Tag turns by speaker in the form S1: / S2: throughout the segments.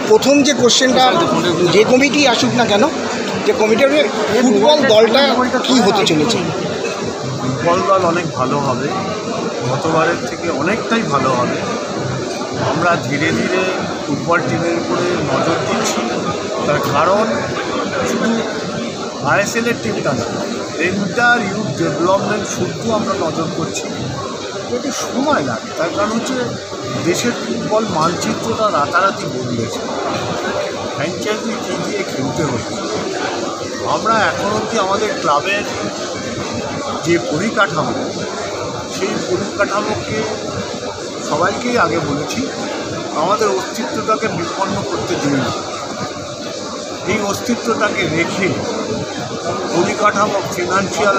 S1: প্রথম যে কোশ্চেনটা, যে কমিটি আসুক না কেন, যে কমিটির ফুটবল দলটা কি হতে চলেছে?
S2: ফুটবল দল অনেক ভালো হবে, গতবারের থেকে অনেকটাই ভালো হবে। আমরা ধীরে ধীরে ফুটবল টিমের উপরে নজর দিচ্ছি, তার কারণ শুধু আইএসএলের টিমটা না, এন্টার ইউথ ডেভেলপমেন্ট শুধু আমরা নজর করছি। একটু সময় লাগে, তার কারণ হচ্ছে দেশের ফুটবল মানচিত্রটা রাতারাতি বদলেছে, ফ্র্যাঞ্চাইজি কী দিয়ে খেলতে হচ্ছে। আমরা এখন অবধি আমাদের ক্লাবের যে পরিকাঠামো, সেই পরিকাঠামোকে সবাইকেই আগে বলেছি আমাদের অস্তিত্বটাকে বিপন্ন করতে দিই না। এই অস্তিত্বটাকে রেখে পরিকাঠামো, ফিনান্সিয়াল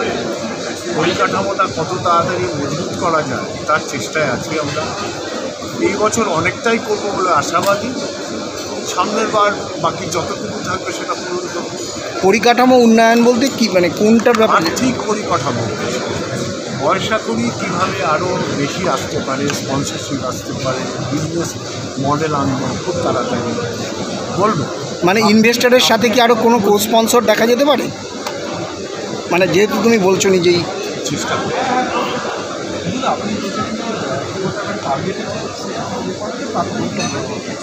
S2: পরিকাঠামোটা কত তাড়াতাড়ি মজবুত করা যায় তার চেষ্টায় আছি আমরা। এই বছর অনেকটাই করবো বলে আশাবাদী। সামনের বার বাকি যতটুকু থাকবে সেটা পূরণ করব।
S1: পরিকাঠামো উন্নয়ন বলতে কি, মানে কোনটার ব্যাপারে?
S2: আর্থিক পরিকাঠামো, পয়সা করি কীভাবে আরও বেশি আসতে পারে, স্পন্সরশিপ আসতে পারে, বিজনেস মডেল আনবো খুব তাড়াতাড়ি বলবো।
S1: মানে ইনভেস্টারের সাথে কি আরও কোনো কো স্পন্সর দেখা যেতে পারে? মানে যেহেতু তুমি বলছো নিজেই,
S2: চেষ্টা করি।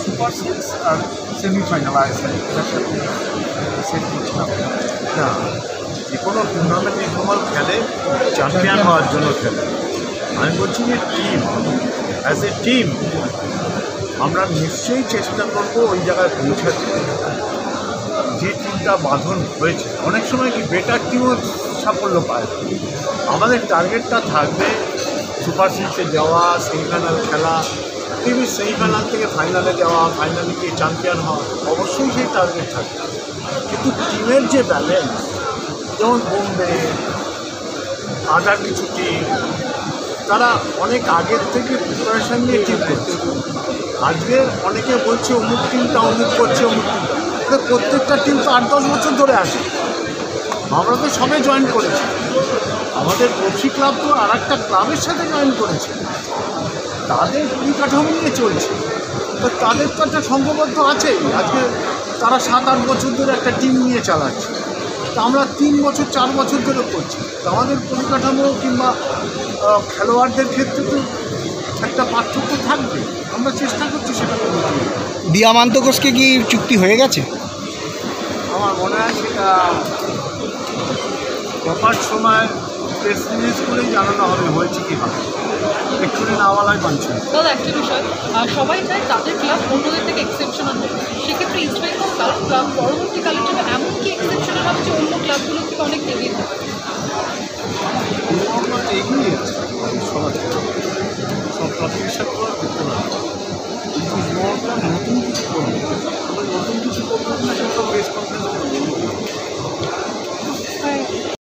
S3: সুপার সিক্স আর সেমিফাইনাল আছে
S2: না, যে কোনো টুর্নামেন্টে ফুটবল খেলে চ্যাম্পিয়ন হওয়ার জন্য খেলে। আমি বলছি যে টিম, অ্যাজ এ টিম আমরা নিশ্চয়ই চেষ্টা করবো ওই জায়গায় পৌঁছাতে। যে টিমটা বাঁধন হয়েছে, অনেক সময় কি বেটার টিমও সাফল্য পায়। আমাদের টার্গেটটা থাকবে সুপার সিক্সে যাওয়া, সেমিফাইনাল খেলা, টিভির সেমিফাইনাল থেকে ফাইনালে যাওয়া, ফাইনালে গিয়ে চ্যাম্পিয়ন হওয়া, অবশ্যই সেই টার্গেট থাকবে। কিন্তু টিমের যে ব্যালেন্স, যেমন বোম্বে, আদার কিছু টিম, তারা অনেক আগের থেকে প্রিপারেশান নিয়ে টিম করছে। আজকে অনেকে বলছে অমুক টিমটা অমুক করছে, অমুক টিমটা, প্রত্যেকটা টিম তো 8-10 বছর ধরে আসে। আমরা তো সবে জয়েন করেছি, আমাদের পড়শি ক্লাব তো আর একটা ক্লাবের সাথে জয়েন করেছে, তাদের পরিকাঠামো নিয়ে চলছে। তো তাদের তো একটা সংঘবদ্ধ আছেই। আজকে তারা 7-8 বছর ধরে একটা টিম নিয়ে চালাচ্ছে, তা আমরা 3 বছর 4 বছর ধরে করছি। তো আমাদের পরিকাঠামো কিংবা খেলোয়াড়দের ক্ষেত্রে তো একটা পার্থক্য থাকবে। আমরা চেষ্টা করছি সেটা করতে।
S1: দিয়ামান্ত ঘোষকে কি চুক্তি হয়ে গেছে?
S2: আমার মনে হয় সেটা প্রপার সময় প্রেস রিলিজ করেই জানানো হবে হয়েছে কি হবে, এক্ষুনি না বলাই বাঞ্ছে।
S4: দাদা একটা বিষয়, সবাই চায় তাদের ক্লাব অন্যদের থেকে এক্সেপশনাল হবে, সেক্ষেত্রে ইস্টবেঙ্গল ক্লাব পরবর্তীকালের জন্য এমন কি এক্সেপশনাল হবে যে অন্য ক্লাবগুলো থেকে অনেক এগিয়ে থাকবে?
S2: এগিয়ে আছে সবার